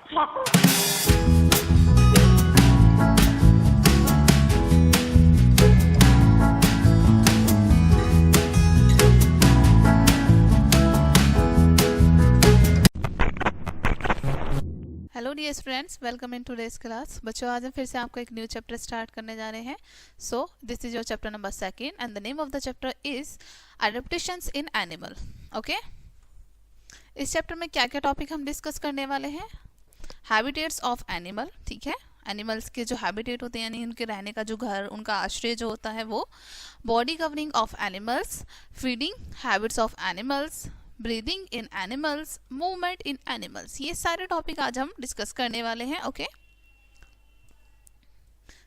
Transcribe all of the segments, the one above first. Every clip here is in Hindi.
Hello dear friends, welcome in today's class. बच्चों, आज हम फिर से आपको एक न्यू चैप्टर स्टार्ट करने जा रहे हैं। So this is your chapter number 2 and the name of the chapter is adaptations in animal. Okay, इस चैप्टर में क्या क्या टॉपिक हम डिस्कस करने वाले हैं? हैबिटेट्स ऑफ एनिमल, ठीक है, एनिमल्स के जो हैबिटेट होते हैं यानी उनके रहने का जो घर, उनका आश्रय जो होता है वो, body covering of animals, feeding habits of animals, breathing in animals, movement in animals, ये सारे टॉपिक आज हम डिस्कस करने वाले हैं। ओके,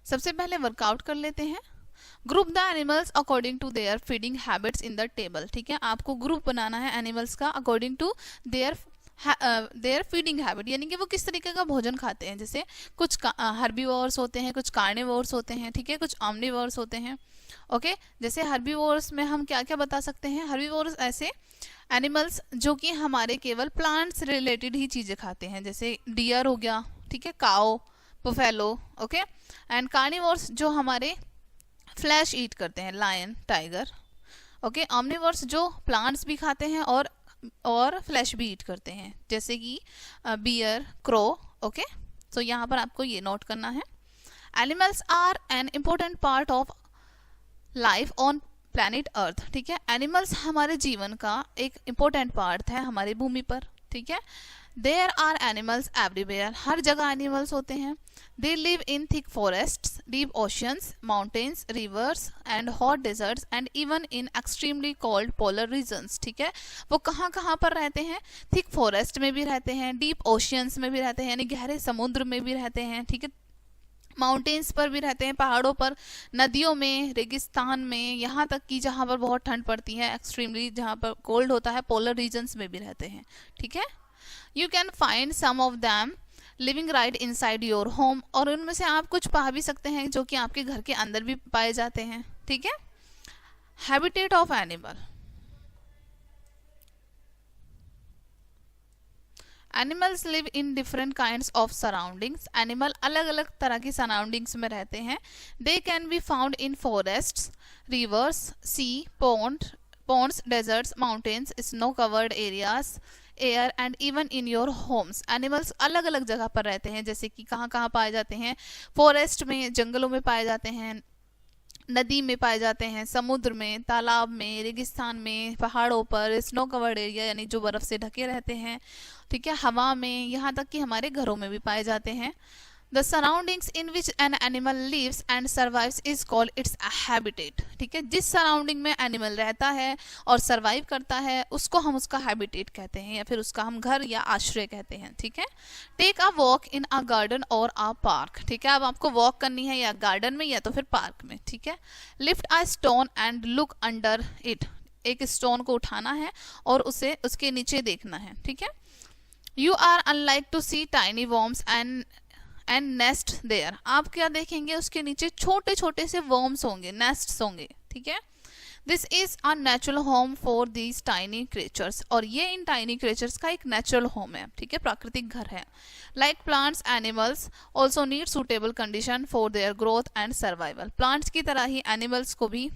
सबसे पहले वर्कआउट कर लेते हैं। Group the animals according to their feeding habits in the table, ठीक है, आपको ग्रुप बनाना है एनिमल्स का according to their feeding habit, यानी कि वो किस तरीके का भोजन खाते हैं। जैसे कुछ हर्बीवोर्स होते हैं, कुछ कार्निवोर्स होते हैं, ठीक है, कुछ ऑमनिवोर्स होते हैं। ओके, जैसे हर्बीवोर्स में हम क्या क्या बता सकते हैं? हर्बीवोर्स ऐसे एनिमल्स जो कि हमारे केवल प्लांट्स रिलेटेड ही चीजें खाते हैं, जैसे डियर हो गया, ठीक है, काओ, बुफेलो। ओके, एंड कार्निवोर्स जो हमारे फ्लैश ईट करते हैं, लायन, टाइगर। ओके, ऑमनिवोर्स जो प्लांट्स भी खाते हैं और फ्लैश भी ईट करते हैं, जैसे कि बियर, क्रो। ओके, सो यहाँ पर आपको ये नोट करना है। Animals are an important part of life on planet earth, ठीक है, एनिमल्स हमारे जीवन का एक इम्पोर्टेंट पार्ट है हमारी भूमि पर, ठीक है। देयर आर एनिमल्स एवरीवेयर, हर जगह एनिमल्स होते हैं। They live in thick forests, deep oceans, mountains, rivers and hot deserts and even in extremely cold polar regions, ठीक है। वो कहाँ कहाँ पर रहते हैं? थिक फॉरेस्ट में भी रहते हैं, डीप ओशियंस में भी रहते हैं, यानी गहरे समुद्र में भी रहते हैं, ठीक है, माउंटेन्स पर भी रहते हैं, पहाड़ों पर, नदियों में, रेगिस्तान में, यहाँ तक कि जहाँ पर बहुत ठंड पड़ती है, एक्सट्रीमली जहाँ पर कोल्ड होता है, पोलर रीजन्स में भी रहते हैं, ठीक है। You can find some of them living right inside your home, और उनमें से आप कुछ पा भी सकते हैं जो कि आपके घर के अंदर भी पाए जाते हैं, ठीक है। Habitat of animal, animals live in different kinds of surroundings, animal अलग अलग तरह की सराउंडिंग्स में रहते हैं। They can be found in forests, rivers, sea, ponds, deserts, mountains, snow covered areas, air and even in your homes. Animals अलग अलग जगह पर रहते हैं, जैसे कि कहाँ कहाँ पाए जाते हैं? फॉरेस्ट में, जंगलों में पाए जाते हैं, नदी में पाए जाते हैं, समुद्र में, तालाब में, रेगिस्तान में, पहाड़ों पर, स्नो कवर्ड एरिया यानी जो बर्फ से ढके रहते हैं, ठीक है, हवा में, यहाँ तक कि हमारे घरों में भी पाए जाते हैं। The surroundings in which an animal lives and survives is called its habitat, ठीक है, जिस सराउंडिंग में एनिमल रहता है और सर्वाइव करता है उसको हम उसका हैबिटेट कहते हैं, या फिर उसका हम घर या आश्रय कहते हैं, ठीक है। Take a walk in a garden और अ पार्क, ठीक है, अब आपको वॉक करनी है या गार्डन में या तो फिर पार्क में, ठीक है। Lift a stone and look under it, एक स्टोन को उठाना है और उसे उसके नीचे देखना है, ठीक है। You are unlike to see tiny worms and nest there, आप क्या देखेंगे? उसके नीचे छोटे छोटे से वर्म्स होंगे, नेस्ट्स होंगे, ठीक है। This is a natural home for these tiny creatures, और ये इन टाइनी क्रिएचर्स का एक नेचुरल होम है, ठीक है, प्राकृतिक घर है। Like plants, animals also need suitable condition for their growth and survival, plants की तरह ही एनिमल्स को भी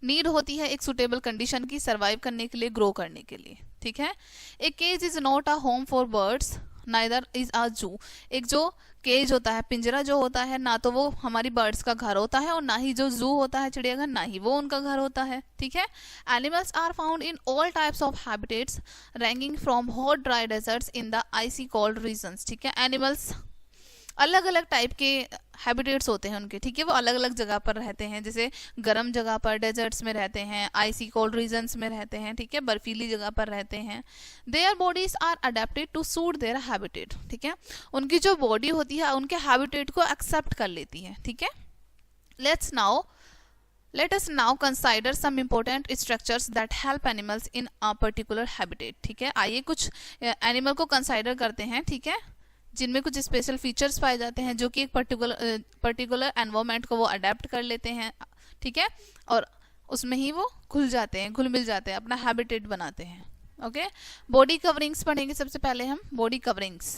नीड होती है एक सुटेबल कंडीशन की सर्वाइव करने के लिए, ग्रो करने के लिए, ठीक है। A cage is not a home for birds neither is a zoo, एक जो केज होता है, पिंजरा जो होता है, ना तो वो हमारी बर्ड्स का घर होता है और ना ही जो जू होता है, चिड़ियाघर, ना ही वो उनका घर होता है, ठीक है। Animals are found in all types of habitats ranking from hot dry deserts in the icy cold regions, ठीक है। एनिमल्स अलग अलग टाइप के हैबिटेट्स होते हैं उनके, ठीक है, वो अलग अलग जगह पर रहते हैं, जैसे गर्म जगह पर, डेजर्ट्स में रहते हैं, आइसी कोल्ड रीजन्स में रहते हैं, ठीक है, बर्फीली जगह पर रहते हैं। Their bodies are adapted to suit their habitat, ठीक है, उनकी जो बॉडी होती है उनके हैबिटेट को एक्सेप्ट कर लेती है, ठीक है। Let us now consider some important structures that help animals in a particular habitat, ठीक है, आइए कुछ एनिमल को कंसाइडर करते हैं, ठीक है, जिनमें कुछ स्पेशल फीचर्स पाए जाते हैं जो कि एक पर्टिकुलर एनवायरमेंट को वो अडेप्ट कर लेते हैं, ठीक है, और उसमें ही वो घुल जाते हैं, घुल मिल जाते हैं, अपना हैबिटेट बनाते हैं। ओके, बॉडी कवरिंग्स पढ़ेंगे सबसे पहले हम, body coverings.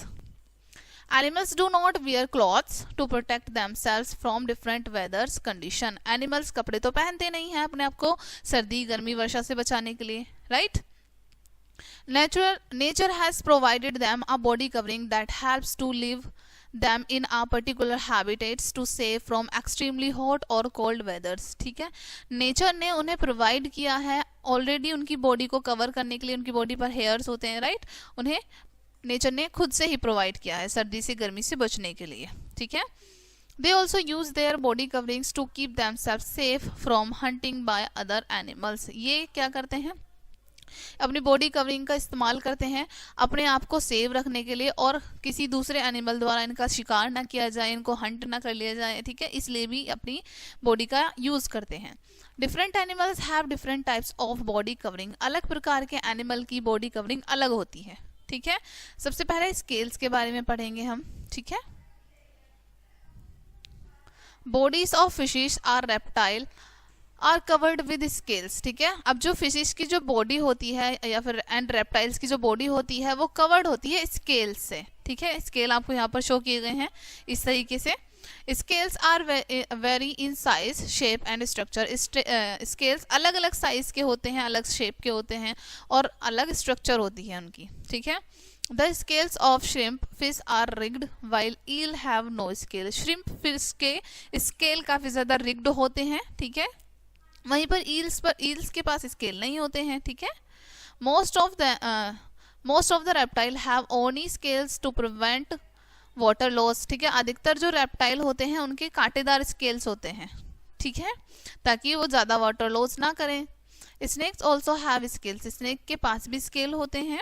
Animals do not wear clothes to protect themselves from different weather's condition. Animals कपड़े तो पहनते नहीं हैं अपने आप को सर्दी गर्मी वर्षा से बचाने के लिए, right? Nature has provided them a body covering that helps to live them in a particular habitats to save from extremely hot or cold weathers. ठीक है, नेचर ने उन्हें प्रोवाइड किया है ऑलरेडी उनकी बॉडी को कवर करने के लिए. उनकी बॉडी पर हेयर्स होते हैं, राइट? उन्हें नेचर ने खुद से ही प्रोवाइड किया है सर्दी से गर्मी से बचने के लिए. ठीक है, they also use their body coverings to keep themselves safe from hunting by other animals. ये क्या करते हैं, अपनी बॉडी कवरिंग का इस्तेमाल करते हैं अपने आप को सेव रखने के लिए और किसी दूसरे एनिमल द्वारा इनका शिकार ना किया जाए, इनको हंट ना कर लिया जाए. ठीक है, इसलिए भी अपनी बॉडी का यूज करते हैं. Different animals have different types of body covering. अलग प्रकार के एनिमल की बॉडी कवरिंग अलग होती है. ठीक है, सबसे पहले स्केल्स के बारे में पढ़ेंगे हम. ठीक है, bodies of fishes are reptile are covered with scales. ठीक है, अब जो फिशेस की जो बॉडी होती है या फिर एंड रेप्टाइल्स की जो बॉडी होती है वो कवर्ड होती है स्केल्स से. ठीक है, स्केल आपको यहाँ पर शो किए गए हैं इस तरीके से. Scales are very in size shape and structure. Scales अलग अलग साइज के होते हैं, अलग शेप के होते हैं और अलग स्ट्रक्चर होती है उनकी. ठीक है, The scales of shrimp fish are rigged while eel have no scale. Shrimp fish के स्केल काफी ज्यादा रिग्ड होते हैं. ठीक है, वहीं पर ईल्स के पास स्केल नहीं होते हैं. ठीक है, most of the reptile have only scales to prevent water loss. ठीक है, अधिकतर जो रेप्टाइल होते हैं उनके कांटेदार स्केल्स होते हैं. ठीक है, ताकि वो ज्यादा वाटर लॉस ना करें. Snakes also have scales. Snake के पास भी स्केल होते हैं.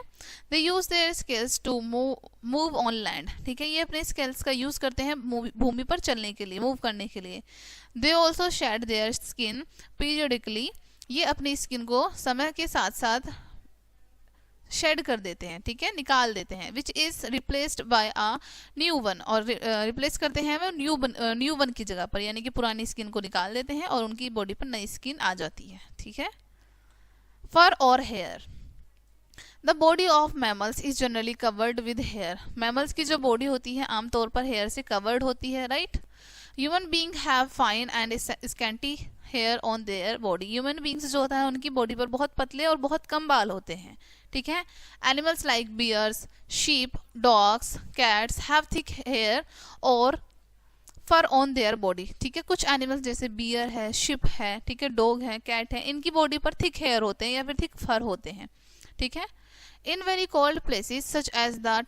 They use their scales to move on land. ठीक है, ये अपने स्केल्स का यूज करते हैं भूमि पर चलने के लिए, मूव करने के लिए. They also shade their skin periodically. ये अपनी स्किन को समय के साथ साथ शेड कर देते हैं. ठीक है, निकाल देते हैं. Which is replaced by a new one. और रिप्लेस करते हैं वो न्यू वन की जगह पर, यानी कि पुरानी स्किन को निकाल देते हैं और उनकी बॉडी पर नई स्किन आ जाती है. ठीक है, फर और hair. The body of mammals is generally covered with hair. Mammals की जो बॉडी होती है आमतौर पर हेयर से कवर्ड होती है, right? Human being have fine and scanty hair on their body. Human beings जो होता है उनकी बॉडी पर बहुत पतले और बहुत कम बाल होते हैं. ठीक है, animals like bears, sheep, dogs, cats have thick hair और फर ऑन देयर बॉडी. ठीक है, कुछ एनिमल्स जैसे बियर है, शिप है, ठीक है, डॉग है, कैट है, इनकी बॉडी पर थिक हेयर होते हैं या फिर थिक फर होते हैं. ठीक है, in very cold places such as the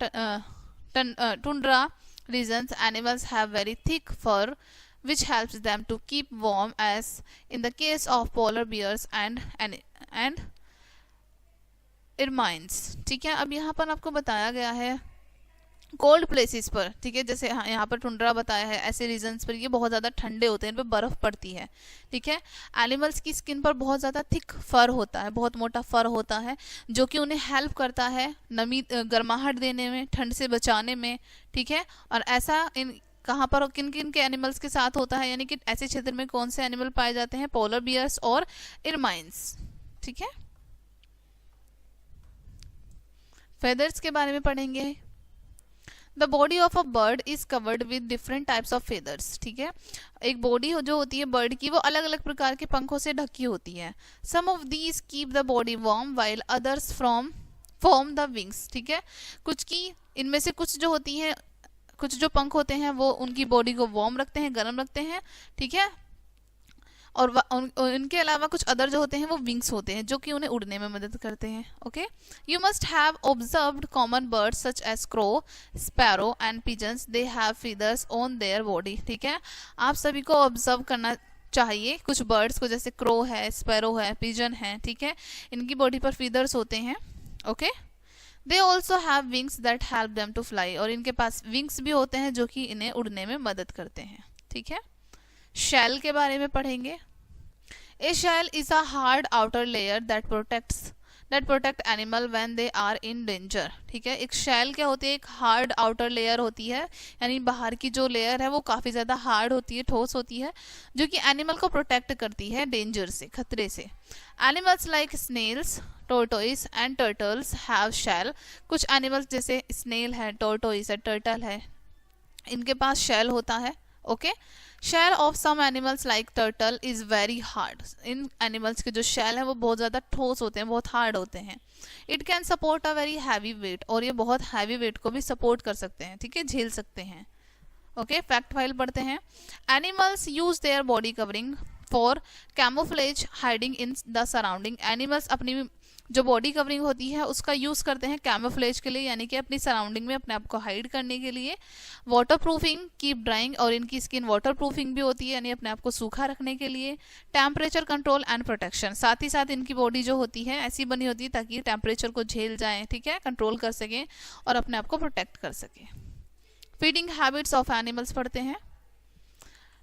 tundra regions, animals have very thick fur which helps them to keep warm, as in the case of polar bears and ermines. ठीक है, अब यहाँ पर आपको बताया गया है कोल्ड प्लेसेस पर. ठीक है, जैसे यहाँ पर टुंड्रा बताया है, ऐसे रीजन्स पर ये बहुत ज़्यादा ठंडे होते हैं, इन पर बर्फ पड़ती है. ठीक है, एनिमल्स की स्किन पर बहुत ज़्यादा थिक फर होता है, बहुत मोटा फर होता है जो कि उन्हें हेल्प करता है नमी गर्माहट देने में, ठंड से बचाने में. ठीक है, और ऐसा इन कहाँ पर किन किन के एनिमल्स के साथ होता है, यानी कि ऐसे क्षेत्र में कौन से एनिमल पाए जाते हैं? पोलर बियर्स और इरमाइंस. ठीक है, फेदर्स के बारे में पढ़ेंगे. The body of a bird is covered with different types of feathers. ठीक है, एक बॉडी जो होती है बर्ड की वो अलग अलग प्रकार के पंखों से ढकी होती है. Some of these keep the body warm while others form the wings. ठीक है, कुछ की इनमें से कुछ जो होती है, कुछ जो पंख होते हैं वो उनकी बॉडी को वार्म रखते हैं, गर्म रखते हैं. ठीक है, और इनके अलावा कुछ अदर जो होते हैं वो विंग्स होते हैं जो कि उन्हें उड़ने में मदद करते हैं. Okay, you must have observed common birds such as crow, sparrow and pigeons. They have feathers on their body. ठीक है, आप सभी को ऑब्जर्व करना चाहिए कुछ बर्ड्स को, जैसे क्रो है, स्पैरो है, पिजन है. ठीक है, इनकी बॉडी पर फीदर्स होते हैं. Okay, they also have wings that help them to fly. और इनके पास विंग्स भी होते हैं जो कि इन्हें उड़ने में मदद करते हैं. ठीक है, शेल के बारे में पढ़ेंगे. A shell is a hard outer layer that protect animal when they are in danger. ठीक है, एक शेल क्या होती है? एक हार्ड आउटर लेयर होती है, यानी बाहर की जो लेयर है वो काफी ज्यादा हार्ड होती है, ठोस होती है, जो कि एनिमल को प्रोटेक्ट करती है डेंजर से, खतरे से. Animals like snails, tortoise and turtles have shell. कुछ एनिमल्स जैसे स्नेल है, टोर्टोइस है, टर्टल है, इनके पास शेल होता है। Okay, shell of some animals like turtle is very hard. इन एनिमल्स के जो शेल है वो बहुत ज़्यादा ठोस होते हैं, बहुत हार्ड होते हैं। It can support a very heavy weight, और ये बहुत हैवी वेट को भी सपोर्ट कर सकते हैं, ठीक है, झेल सकते हैं। ओके, फैक्ट फाइल पढ़ते हैं। Animals use their body covering for camouflage hiding in the surrounding. Animals अपनी जो बॉडी कवरिंग होती है उसका यूज करते हैं कैमोफ्लेज के लिए, यानी कि अपनी सराउंडिंग में अपने आप को हाइड करने के लिए। वाटर प्रूफिंग, कीप ड्राइंग, और इनकी स्किन वाटर प्रूफिंग भी होती है, यानी अपने आप को सूखा रखने के लिए। टेम्परेचर कंट्रोल एंड प्रोटेक्शन, साथ ही साथ इनकी बॉडी जो होती है ऐसी बनी होती है ताकि टेम्परेचर को झेल जाए, ठीक है, कंट्रोल कर सकें और अपने आप को प्रोटेक्ट कर सकें। फीडिंग हैबिट्स ऑफ एनिमल्स पढ़ते हैं।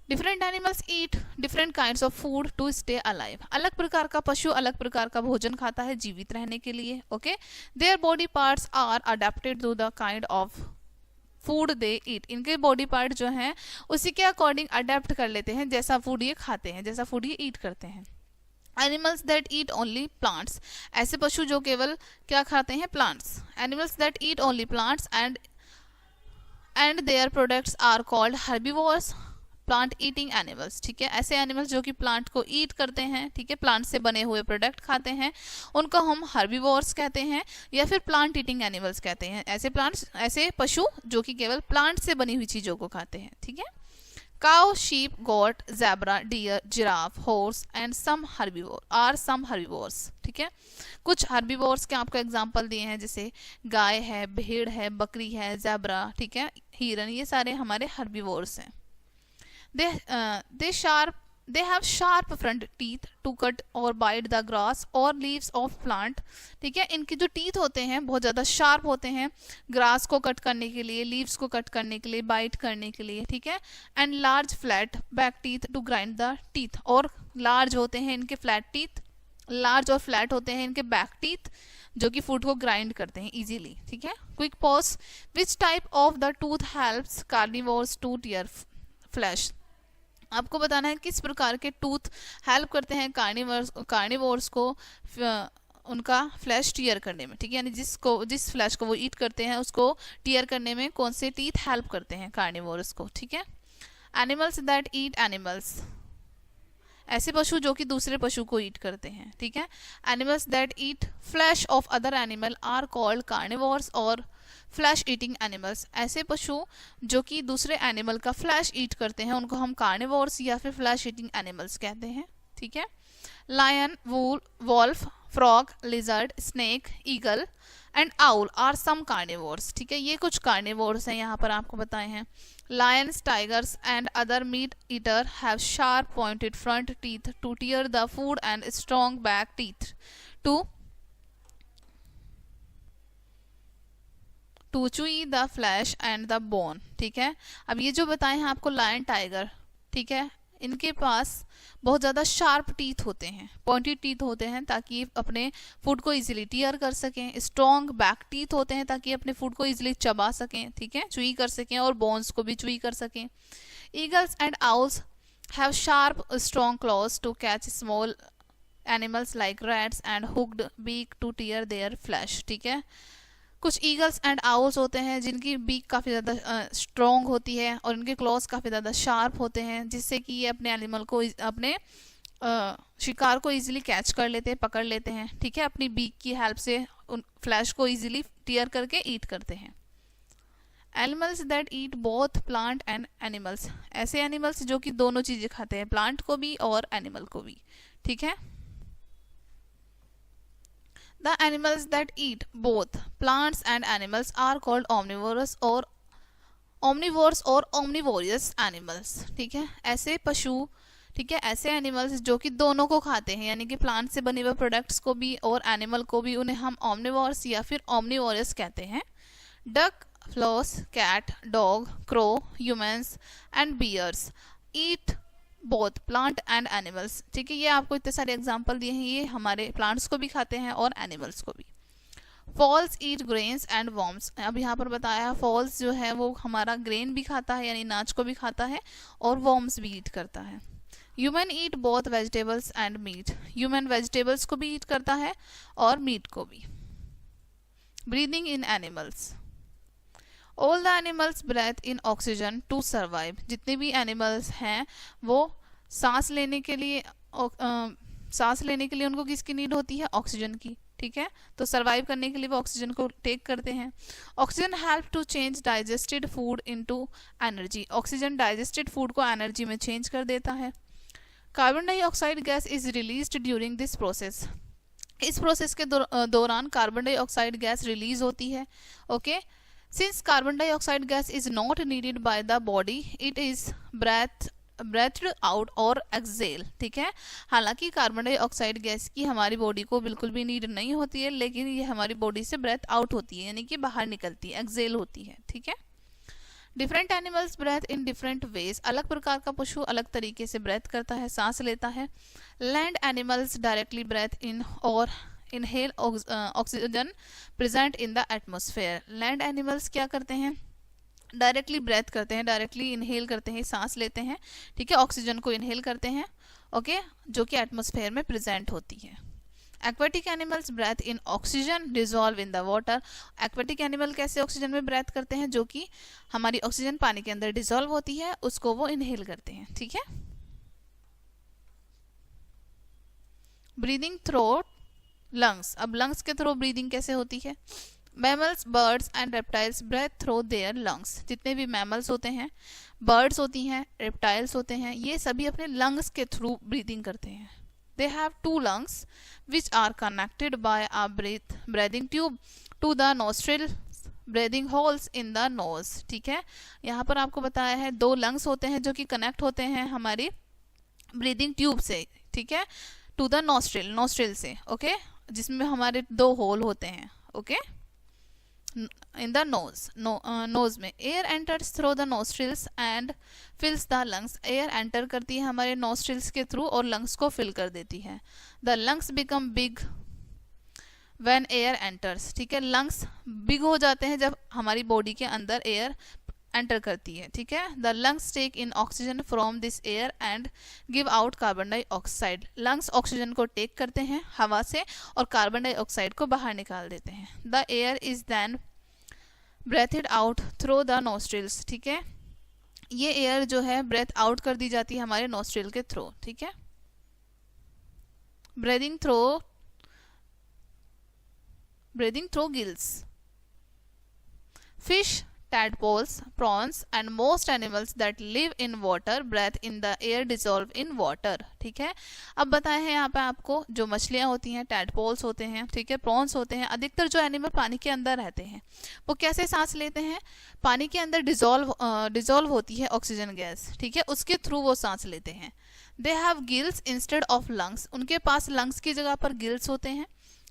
Different animals eat different kinds of food to stay alive. अलग प्रकार का पशु अलग प्रकार का भोजन खाता है जीवित रहने के लिए। Okay, their body parts are adapted to the kind of food they eat. इनके बॉडी पार्ट जो हैं उसी के अकॉर्डिंग अडेप्ट कर लेते हैं, जैसा फूड ये खाते हैं, जैसा फूड ये ईट करते हैं। Animals that eat only plants, ऐसे पशु जो केवल क्या खाते हैं, plants. Animals that eat only plants and their products are called herbivores, plant eating animals, ठीक है। ऐसे एनिमल्स जो कि प्लांट को ईट करते हैं, ठीक है, प्लांट से बने हुए प्रोडक्ट खाते हैं, उनको हम हर्बीवोर्स कहते हैं या फिर प्लांट ईटिंग एनिमल्स कहते हैं। ऐसे पशु जो कि केवल प्लांट से बनी हुई चीजों को खाते हैं, ठीक है। Cow, sheep, goat, zebra, deer, giraffe, horse and some herbivores, ठीक है। कुछ हर्बीवोर्स के आपको एग्जांपल दिए हैं, जैसे गाय है, भेड़ है, बकरी है, ज़ेब्रा, ठीक है, हिरन, ये सारे हमारे हर्बीवोर्स हैं। They have sharp front teeth to cut or bite the grass or leaves of plant, ठीक है। इनके जो टीथ होते हैं बहुत ज़्यादा शार्प होते हैं, ग्रास को कट करने के लिए, लीव्स को कट करने के लिए, बाइट करने के लिए, ठीक है। And large flat back teeth to grind the teeth, और लार्ज होते हैं इनके फ्लैट टीथ, लार्ज और फ्लैट होते हैं इनके बैक टीथ जो कि फूड को ग्राइंड करते हैं इजीली, ठीक है। Quick pause, which type of the tooth helps carnivores to tear flesh. आपको बताना है किस प्रकार के टूथ हेल्प करते हैं कार्निवोर्स को उनका फ्लैश टीयर करने में, ठीक है, यानी जिस फ्लैश को वो ईट करते हैं उसको टीयर करने में कौन से टीथ हेल्प करते हैं कार्निवोर्स को, ठीक है। एनिमल्स दैट ईट एनिमल्स, ऐसे पशु जो कि दूसरे पशु को ईट करते हैं, ठीक है। Animals that eat flesh of other animal are called carnivores और फ्लैश ईटिंग एनिमल्स। ऐसे पशु जो कि दूसरे एनिमल का फ्लैश ईट करते हैं उनको हम कार्निवोर्स या फिर फ्लैश ईटिंग एनिमल्स कहते हैं, ठीक है। Lion, wolf, frog, lizard, snake, eagle and owl are some carnivores, ठीक है। ये कुछ कार्निवोर्स हैं यहाँ पर आपको बताए हैं। Lions, tigers and other meat eater have sharp pointed front teeth to tear the food and strong back teeth to chew the flesh and the bone, ठीक है। अब ये जो बताए हैं आपको लायन, टाइगर, ठीक है, इनके पास बहुत ज़्यादा शार्प टीथ होते हैं, पॉइंटेड टीथ होते हैं ताकि अपने फूड को इजीली टीयर कर सकें। स्ट्रॉन्ग बैक टीथ होते हैं ताकि अपने फूड को इजीली चबा सकें, ठीक है, चुई कर सकें और बोन्स को भी चुई कर सकें। Eagles and owls have sharp strong claws to catch small animals like rats and hooked beak to tear their flesh, ठीक है। कुछ ईगल्स एंड आउल्स होते हैं जिनकी बीक काफ़ी ज़्यादा स्ट्रॉन्ग होती है और इनके क्लॉज काफ़ी ज़्यादा शार्प होते हैं, जिससे कि ये अपने एनिमल को, अपने शिकार को इजीली कैच कर लेते हैं, पकड़ लेते हैं, ठीक है। अपनी बीक की हेल्प से उन फ्लैश को इजीली टीयर करके ईट करते हैं। Animals that eat both plant and animals, ऐसे एनिमल्स जो कि दोनों चीज़ें खाते हैं, प्लांट को भी और एनिमल को भी, ठीक है। The animals that eat both plants and animals are called omnivores or omnivorous animals, ठीक है। ऐसे पशु, ठीक है, ऐसे एनिमल्स जो कि दोनों को खाते हैं, यानी कि प्लांट से बने हुए प्रोडक्ट्स को भी और एनिमल को भी, उन्हें हम omnivores या फिर omnivorous कहते हैं। Duck, fowls, cat, dog, crow, humans and bears eat both plant and animals, ठीक है। ये आपको इतने सारे एग्जांपल दिए हैं, ये हमारे प्लांट्स को भी खाते हैं और एनिमल्स को भी। Fowls eat grains and worms, अब यहाँ पर बताया फॉल्स जो है वो हमारा ग्रेन भी खाता है, यानी अनाज को भी खाता है, और वॉर्म्स भी ईट करता है। Human eat both vegetables and meat, human vegetables को भी ईट करता है और मीट को भी। Breathing in animals, all the animals breathe in oxygen to survive, जितने भी एनिमल्स हैं वो सांस लेने के लिए उनको किसकी नीड होती है? ऑक्सीजन की, ठीक है। तो सर्वाइव करने के लिए वो ऑक्सीजन को टेक करते हैं। Oxygen help to change digested food into energy, oxygen digested food को एनर्जी में चेंज कर देता है। Carbon dioxide gas is released during this process, इस प्रोसेस के दौरान कार्बन डाइऑक्साइड गैस रिलीज होती है। Okay, since carbon dioxide gas is not needed by the body, it is breathed out और एक्सेल, ठीक है। हालांकि कार्बन डाइऑक्साइड गैस की हमारी बॉडी को बिल्कुल भी नीड नहीं होती है, लेकिन ये हमारी बॉडी से ब्रेथ आउट होती है, यानी कि बाहर निकलती है, एक्सेल होती है, ठीक है। Different animals breathe in different ways, अलग प्रकार का पशु अलग तरीके से ब्रेथ करता है, सांस लेता है। Land animals directly breath in और inhale oxygen present in the atmosphere, land animals क्या करते हैं? डायरेक्टली ब्रेथ करते हैं, डायरेक्टली इनहेल करते हैं, सांस लेते हैं, ठीक है, ऑक्सीजन को इनहेल करते हैं, ओके, जो कि एटमॉस्फेयर में प्रेजेंट होती है। Aquatic animals breathe in oxygen dissolve in the water, aquatic animal कैसे ऑक्सीजन में ब्रेथ करते हैं? जो कि हमारी ऑक्सीजन पानी के अंदर डिजॉल्व होती है, उसको वो इनहेल करते हैं, ठीक है। ब्रीदिंग थ्रू लंग्स, अब लंग्स के थ्रू ब्रीदिंग कैसे होती है? Mammals, birds and reptiles breathe through their lungs, जितने भी मैमल्स होते हैं, बर्ड्स होती हैं, रेप्टाइल्स होते हैं, ये सभी अपने लंग्स के थ्रू ब्रीदिंग करते हैं। They have two lungs which are connected by a breathing tube to the nostril, breathing holes in the nose, ठीक है। यहाँ पर आपको बताया है 2 लंग्स होते हैं जो कि कनेक्ट होते हैं हमारी ब्रीदिंग ट्यूब से, ठीक है, टू द नोस्ट्रिल से, ओके, जिसमें हमारे 2 होल होते हैं, ओके, इन द नोज में। Air enters through the nostrils and फिल्स the lungs, air enter करती है हमारे नोस्ट्रिल्स के थ्रू और लंग्स को फिल कर देती है। The lungs become big when air enters, ठीक है, लंग्स बिग हो जाते हैं जब हमारी बॉडी के अंदर एयर एंटर करती है, ठीक है। The lungs take in oxygen from this air and give out carbon dioxide, lungs oxygen को टेक करते हैं हवा से और कार्बन डाइऑक्साइड को बाहर निकाल देते हैं। The air is then breathed out through the nostrils, ठीक है, ये एयर जो है ब्रेथ आउट कर दी जाती है हमारे नोस्ट्रिल के थ्रू, ठीक है। Breathing through gills, fish, tadpoles, prawns and most animals that live in water breathe in the air dissolve in water, ठीक है। अब बताए हैं यहाँ पे आपको जो मछलियाँ होती हैं, tadpoles होते हैं, ठीक है, prawns होते हैं, अधिकतर जो एनिमल पानी के अंदर रहते हैं वो कैसे सांस लेते हैं? पानी के अंदर डिजोल्व होती है ऑक्सीजन गैस, ठीक है, उसके थ्रू वो सांस लेते हैं। They have gills instead of lungs, उनके पास लंग्स की जगह पर गिल्स होते हैं।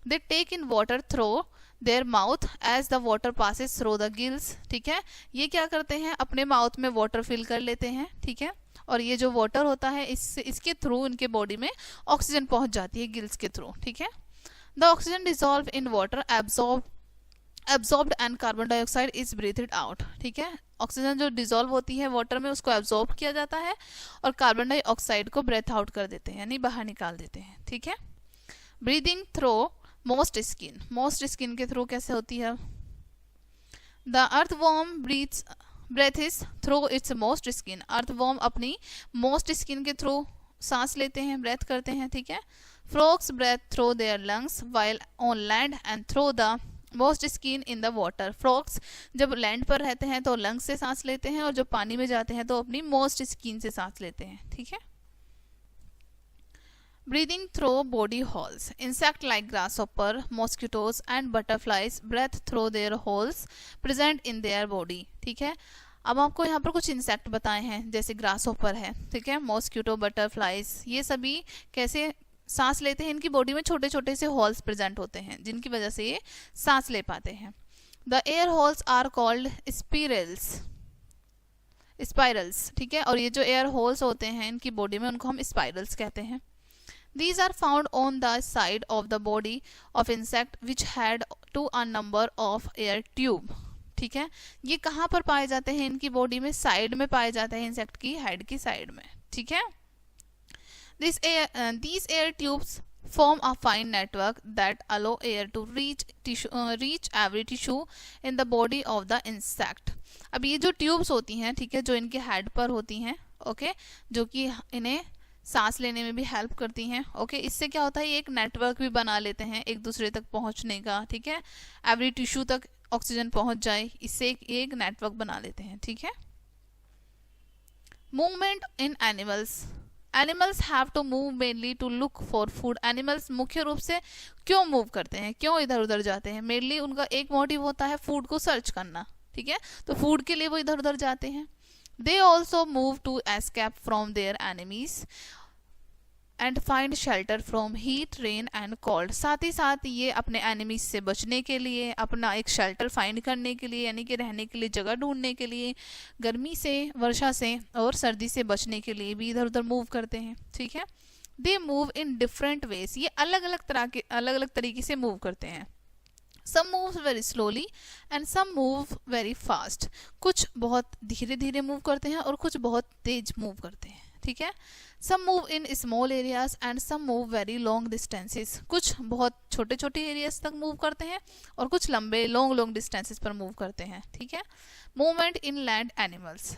They take in water through their mouth as the water passes through the gills, ठीक है, ये क्या करते हैं? अपने माउथ में वाटर फिल कर लेते हैं, ठीक है, और ये जो वाटर होता है इसके थ्रू इनके बॉडी में ऑक्सीजन पहुंच जाती है गिल्स के थ्रू, ठीक है। The oxygen dissolve in water absorbed and carbon dioxide is breathed out, ठीक है, ऑक्सीजन जो डिजॉल्व होती है वाटर में उसको एब्जॉर्ब किया जाता है और कार्बन डाइऑक्साइड को ब्रेथ आउट कर देते हैं, यानी बाहर निकाल देते हैं, ठीक है। ब्रीदिंग थ्रू मोस्ट स्किन के थ्रू कैसे होती है? The earthworm breathes through its moist skin, earthworm अपनी मोस्ट स्किन के थ्रू सांस लेते हैं, ब्रेथ करते हैं, ठीक है। Frogs breathe through their lungs while on land and through the moist skin in the water, frogs जब लैंड पर रहते हैं तो लंग्स से सांस लेते हैं और जब पानी में जाते हैं तो अपनी मोस्ट स्किन से सांस लेते हैं, ठीक है। Breathing through body holes, insect like grasshopper, mosquitoes and butterflies breathe through their holes present in their body, ठीक है। अब आपको यहाँ पर कुछ इंसेक्ट बताए हैं, जैसे ग्रासहॉपर है, ठीक है, मॉस्किटो, बटरफ्लाइज, ये सभी कैसे सांस लेते हैं? इनकी बॉडी में छोटे छोटे से होल्स प्रेजेंट होते हैं जिनकी वजह से ये सांस ले पाते हैं। The air holes are called spirals, ठीक है, और ये जो एयर होल्स होते हैं इनकी बॉडी में उनको हम स्पाइरल्स कहते हैं। These are found on the side of the body of insect which had to a number of air tube, ठीक है, ये कहाँ पर पाए जाते हैं? इनकी बॉडी में साइड में पाए जाते हैं, इंसेक्ट की हेड की साइड में, ठीक है। These air tubes form a fine network that allow air to reach every tissue in the body of the insect. अब ये जो ट्यूब्स होती हैं, ठीक है, जो इनके हेड पर होती हैं, ओके, जो कि इन्हें सांस लेने में भी हेल्प करती हैं, ओके, इससे क्या होता है, ये एक नेटवर्क भी बना लेते हैं एक दूसरे तक पहुंचने का, ठीक है, एवरी टिश्यू तक ऑक्सीजन पहुंच जाए, इससे एक नेटवर्क बना लेते हैं, ठीक है. Movement in animals. Animals have to move mainly to look for food. Animals मुख्य रूप से क्यों मूव करते हैं, क्यों इधर उधर जाते हैं? मेनली उनका एक मोटिव होता है फूड को सर्च करना, ठीक है, तो फूड के लिए वो इधर उधर जाते हैं. They also move to escape from their enemies and find shelter from heat, rain and cold. साथ ही साथ ये अपने एनिमीज से बचने के लिए, अपना एक शेल्टर फाइंड करने के लिए, यानी कि रहने के लिए जगह ढूंढने के लिए, गर्मी से, वर्षा से और सर्दी से बचने के लिए भी इधर उधर मूव करते हैं, ठीक है. They move in different ways. ये अलग अलग तरीके से मूव करते हैं. Some move very slowly and some move very fast. कुछ बहुत धीरे धीरे मूव करते हैं और कुछ बहुत तेज मूव करते हैं, ठीक है. Some move in small areas and some move very long distances. कुछ बहुत छोटे छोटे एरियाज तक मूव करते हैं और कुछ लंबे लॉन्ग डिस्टेंसेस पर मूव करते हैं, ठीक है. Movement in land animals.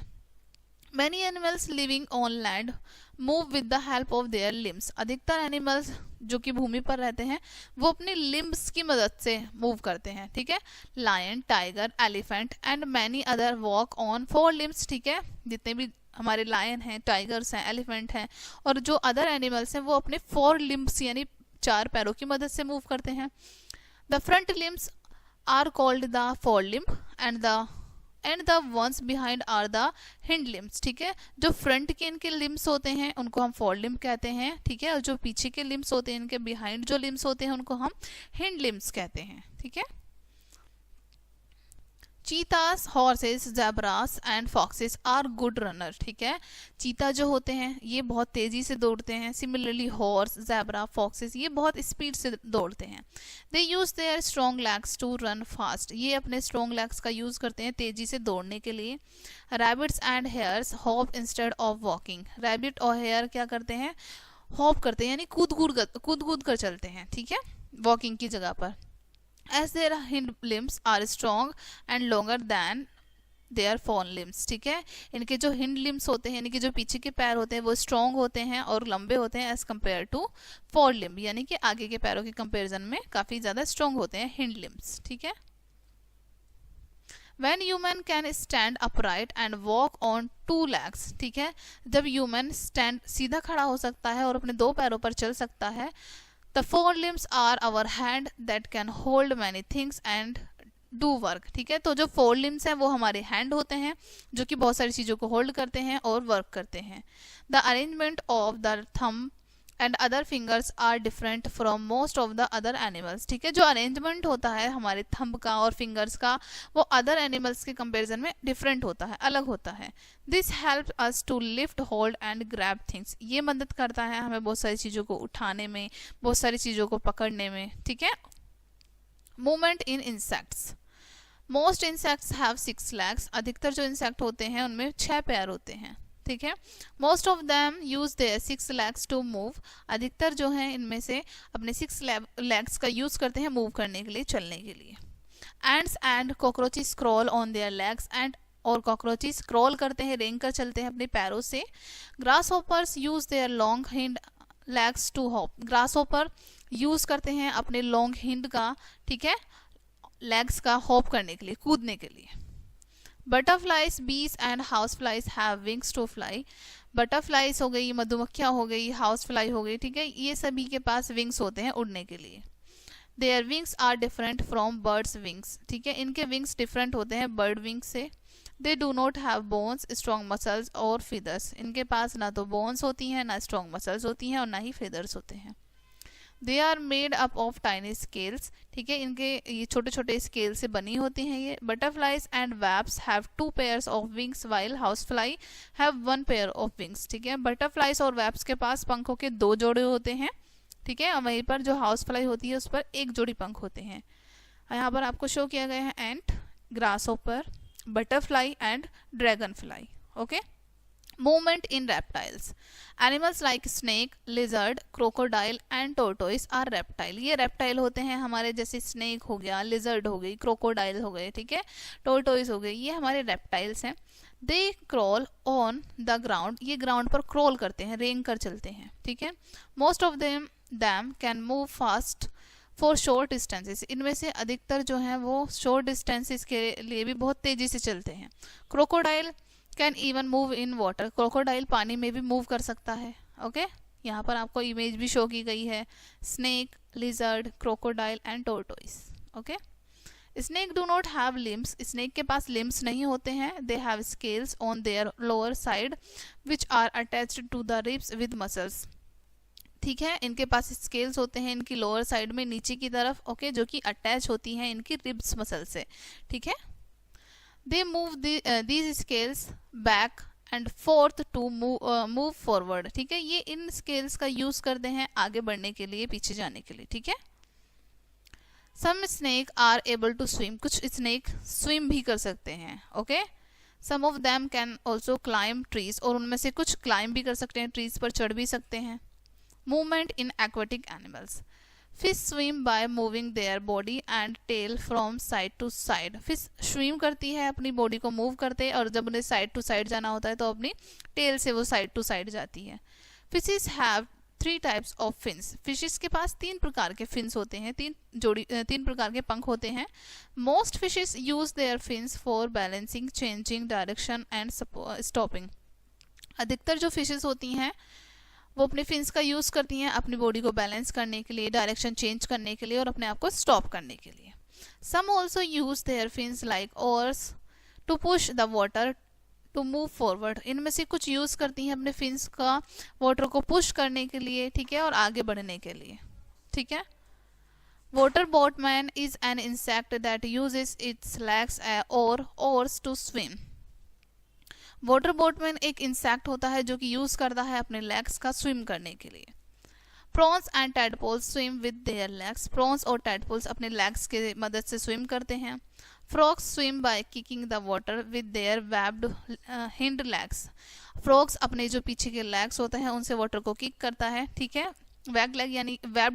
Many animals living on land move with the help of their limbs. अधिकतर एनिमल्स जो कि भूमि पर रहते हैं वो अपने लिम्ब्स की मदद से मूव करते हैं, ठीक है. Lion, tiger, elephant and many other walk on 4 limbs. ठीक है, जितने भी हमारे लायन हैं, टाइगर्स हैं, एलिफेंट हैं और जो अदर एनिमल्स हैं वो अपने 4 limbs यानी 4 पैरों की मदद से मूव करते हैं. The front limbs are called the forelimb and the ones behind are the hind limbs. ठीक है, जो फ्रंट के इनके लिम्स होते हैं उनको हम फोर लिम्ब कहते हैं, ठीक है, और जो पीछे के लिम्स होते हैं, इनके बिहाइंड जो लिम्स होते हैं उनको हम हिंड लिम्स कहते हैं, ठीक है. Cheetahs, horses, zebras and foxes are good runner. ठीक है, चीता जो होते हैं ये बहुत तेजी से दौड़ते हैं. सिमिलरली हॉर्स, ज़ेब्रा, फॉक्सेस ये बहुत स्पीड से दौड़ते हैं. They use their strong legs to run fast. ये अपने स्ट्रॉन्ग लेग्स का यूज करते हैं तेजी से दौड़ने के लिए. Rabbits and hairs hop instead of walking. Rabbit और हेयर क्या करते हैं, हॉप करते हैं, यानी कूद कर चलते हैं, ठीक है, वॉकिंग की जगह पर. As their hind limbs are strong and longer than their front limbs. ठीक है, इनके जो हिंड लिम्स होते हैं, यानी कि जो पीछे के पैर होते हैं वो स्ट्रॉन्ग होते हैं और लंबे होते हैं as compare to four limb, यानी कि आगे के पैरों के कंपेरिजन में काफी ज्यादा स्ट्रॉन्ग होते हैं हिंड लिम्स. ठीक है. When human can stand upright and walk on 2 legs. ठीक है, जब ह्यूमन स्टैंड सीधा खड़ा हो सकता है और अपने 2 पैरों पर चल सकता है. The 4 limbs are our hand that can hold many things and do work. ठीक है, तो जो 4 limbs हैं वो हमारे हैंड होते हैं जो कि बहुत सारी चीज़ों को होल्ड करते हैं और वर्क करते हैं. The arrangement of the thumb and other fingers are different from most of the other animals. ठीक है, जो अरेंजमेंट होता है हमारे थंब का और फिंगर्स का वो अदर एनिमल्स के कंपैरिजन में डिफरेंट होता है, अलग होता है. This help us to lift, hold and grab things. ये मदद करता है हमें बहुत सारी चीज़ों को उठाने में, बहुत सारी चीज़ों को पकड़ने में. ठीक है. Movement in insects. Most insects have 6 legs. अधिकतर जो इंसेक्ट होते हैं उनमें 6 पैर होते हैं. ठीक है. Most of them use their 6 legs to move. अधिकतर जो हैं इनमें से अपने 6 legs का यूज करते हैं मूव करने के लिए, चलने के लिए. Ants and cockroaches crawl on their legs and और कॉकरोचेस क्रॉल करते हैं, रेंग कर चलते हैं अपने पैरों से. Grasshoppers use their long hind legs to hop. Grasshopper use करते हैं अपने लॉन्ग हिंड का, ठीक है, लेग्स का हॉप करने के लिए, कूदने के लिए. Butterflies, bees and house flies have wings to fly. Butterflies हो गई, मधुमक्खियां हो गई, हाउस फ्लाई हो गई, ठीक है, ये सभी के पास विंग्स होते हैं उड़ने के लिए. Their wings are different from birds wings. ठीक है, इनके विंग्स डिफरेंट होते हैं बर्ड विंग्स से. They do not have bones, strong muscles और फिदर्स. इनके पास ना तो बोन्स होती हैं, ना स्ट्रॉन्ग मसल्स होती हैं और ना ही फिदर्स होते हैं. They are made up of tiny scales. ठीक है, इनके ये छोटे छोटे स्केल से बनी होती हैं ये. Butterflies and wasps have 2 pairs of wings while house fly have 1 pair of wings. ठीक है, बटरफ्लाइज और वैप्स के पास पंखों के 2 जोड़े होते हैं. ठीक है, और वहीं पर जो हाउस फ्लाई होती है उस पर 1 जोड़ी पंख होते हैं. यहाँ पर आपको शो किया गया है ant, grasshopper, butterfly and dragonfly. Okay, Movement in reptiles. Animals like snake, lizard, crocodile and tortoise are reptile. ये reptile होते हैं हमारे, जैसे snake हो गया, lizard हो गई, crocodile हो गए, ठीक है, tortoise हो गई, ये हमारे reptiles हैं. They crawl on the ground. ये ground पर crawl करते हैं, रेंग कर चलते हैं, ठीक है. Most of them can move fast for short distances. इनमें से अधिकतर जो हैं वो short distances के लिए भी बहुत तेजी से चलते हैं. Crocodile can even move in water. Crocodile पानी में भी मूव कर सकता है. ओके यहाँ पर आपको इमेज भी शो की गई है. Snake, lizard, crocodile and tortoise. Okay snake do not have limbs. Snake के पास लिम्स नहीं होते हैं. They have scales on their lower side which are attached to the ribs with muscles. ठीक है इनके पास स्केल्स होते हैं इनकी लोअर साइड में नीचे की तरफ. ओके जो कि अटैच होती हैं इनकी रिब्स मसल से. ठीक है they move these scales back and forth to move forward. ठीक है ये इन scales का यूज करते हैं आगे बढ़ने के लिए, पीछे जाने के लिए. ठीक है some snake are able to swim. कुछ snake swim भी कर सकते हैं. Okay some of them can also climb trees. और उनमें से कुछ climb भी कर सकते हैं, trees पर चढ़ भी सकते हैं. movement in aquatic animals. Fish swim by moving their body and tail from side to side. Fish swim करती है, अपनी बॉडी को मूव करते हैं, और जब उन्हें साइड टू साइड जाना होता है तो अपनी टेल से वो साइड टू साइड जाती है. Fishes have 3 types of fins. Fishes के पास 3 प्रकार के फिन्स होते हैं, 3 प्रकार के पंख होते हैं. Most fishes use their fins for balancing, changing direction and stopping. अधिकतर जो फिशेस होती हैं वो अपने फिन्स का यूज करती हैं अपनी बॉडी को बैलेंस करने के लिए, डायरेक्शन चेंज करने के लिए और अपने आप को स्टॉप करने के लिए. Some also use their fins like oars to push the water to move forward. इनमें से कुछ यूज करती हैं अपने फिन्स का वाटर को पुश करने के लिए, ठीक है, और आगे बढ़ने के लिए. ठीक है water boatman is an insect that uses its legs और oars to swim. Water boatman एक इंसेक्ट होता है जो कि यूज करता है अपने लेग्स का स्विम करने के लिए. Prawns and tadpoles swim with their legs. Prawns और टैडपोल्स अपने लेग्स के मदद से स्विम करते हैं. Frogs swim by kicking the water with their webbed hind legs. Frogs अपने जो पीछे के लेग्स होते हैं उनसे वाटर को किक करता है. ठीक है वेब्ड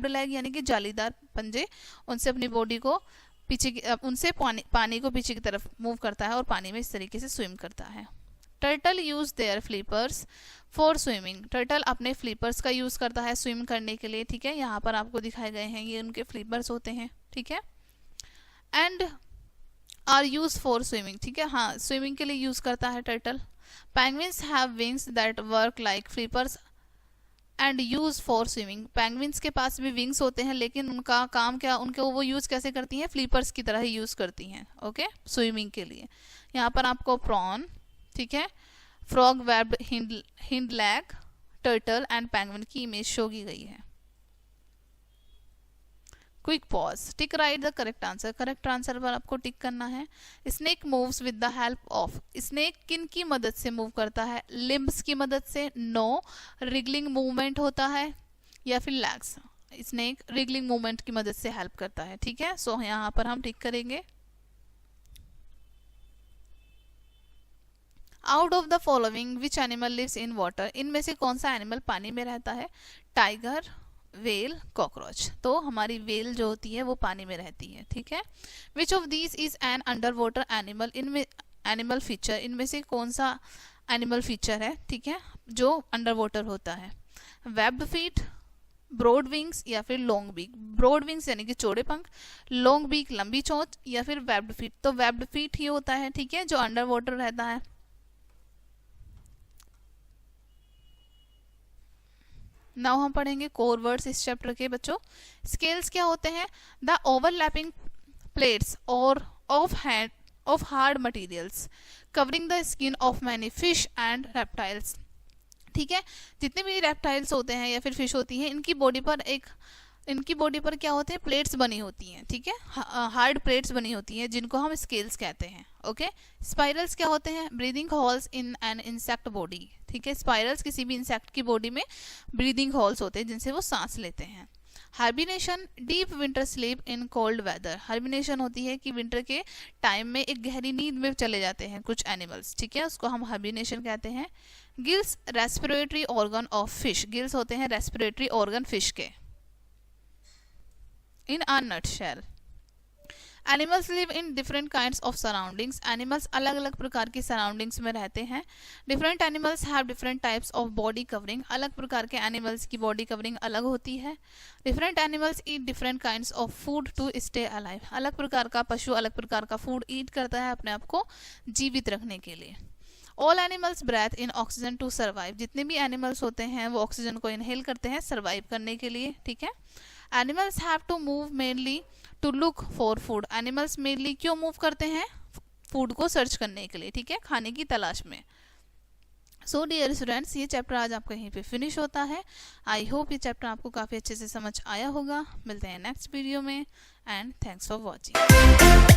लेग यानी कि जालीदार पंजे, उनसे अपनी बॉडी को पीछे उनसे पानी को पीछे की तरफ मूव करता है और पानी में इस तरीके से स्विम करता है. Turtle use their flippers for swimming. Turtle अपने फ्लिपर्स का यूज करता है स्विम करने के लिए. ठीक है यहाँ पर आपको दिखाए गए हैं ये उनके फ्लिपर्स होते हैं. ठीक है and are use for swimming. ठीक है हाँ स्विमिंग के लिए यूज करता है turtle. Penguins have wings that work like flippers and use for swimming. Penguins के पास भी विंग्स होते हैं लेकिन उनका काम क्या, उनके वो यूज कैसे करती हैं, फ्लिपर्स की तरह ही यूज करती हैं. ओके स्विमिंग के लिए. यहाँ पर आपको प्रॉन, ठीक है, frog, webbed hind lag, turtle and penguin की इमेज शो की गई है. Quick pause. Tick right the correct answer. Correct answer पर आपको टिक करना है. Snake moves with the help of. Snake किन की मदद से मूव करता है, लिम्ब्स की मदद से. नो रिगलिंग मूवमेंट होता है या फिर लैग्स. स्नेक रिगलिंग मूवमेंट की मदद से हेल्प करता है. ठीक है सो यहाँ पर हम टिक करेंगे. Out of the following which animal lives in water. इनमें से कौन सा एनिमल पानी में रहता है. Tiger, whale, cockroach. तो हमारी वेल जो होती है वो पानी में रहती है. ठीक है which of these is an under water animal. इनमें एनिमल फीचर, इनमें से कौन सा एनिमल फीचर है, ठीक है, जो अंडर वाटर होता है. वेब्ड फीट, ब्रॉड विंग्स या फिर लॉन्ग बीक. ब्रॉड विंग्स यानी कि चौड़े पंख, लॉन्ग बीक लंबी चोंच या फिर वेब्ड फीट. तो वेब्ड फीट ही होता है. ठीक है जो अंडर वाटर रहता है. नाउ हम पढ़ेंगे कोर वर्ड्स इस चैप्टर के बच्चों. स्केल्स क्या होते हैं, द ओवरलैपिंग प्लेट्स और of hard materials covering the skin of many fish and reptiles. ठीक है जितने भी रेप्टाइल्स होते हैं या फिर फिश होती हैं इनकी बॉडी पर क्या होते हैं, प्लेट्स बनी होती हैं. ठीक है हार्ड प्लेट्स बनी होती हैं जिनको हम स्केल्स कहते हैं. ओके स्पाइरल्स क्या होते हैं, breathing halls in an insect body. ठीक है स्पाइरल्स किसी भी इंसेक्ट की बॉडी में ब्रीदिंग हॉल्स होते हैं जिनसे वो सांस लेते हैं. Hibernation, deep winter sleep in cold weather. Hibernation होती है कि विंटर के टाइम में एक गहरी नींद में चले जाते हैं कुछ एनिमल्स, ठीक है, उसको हम हाइबरनेशन कहते हैं। Gills, respiratory organ of fish. Gills होते हैं रेस्पिरेटरी ऑर्गन फिश के। In a nutshell, animals live in different kinds of surroundings. Animals अलग अलग प्रकार की सराउंडिंग्स में रहते हैं। Different animals have different types of body covering. अलग प्रकार के एनिमल्स की बॉडी कवरिंग अलग होती है। Different animals eat different kinds of food to stay alive. अलग प्रकार का पशु अलग प्रकार का फूड ईट करता है अपने आप को जीवित रखने के लिए। All animals breathe in oxygen to survive. जितने भी एनिमल्स होते हैं वो ऑक्सीजन को इनहेल करते हैं सर्वाइव करने के लिए, ठीक है। Animals have to move mainly to look for food. Animals mainly क्यों मूव करते हैं? फूड को सर्च करने के लिए, ठीक है, खाने की तलाश में। सो डियर स्टूडेंट्स, ये चैप्टर आज आपका यहीं पे फिनिश होता है। आई होप ये चैप्टर आपको काफ़ी अच्छे से समझ आया होगा। मिलते हैं नेक्स्ट वीडियो में एंड थैंक्स फॉर वॉचिंग।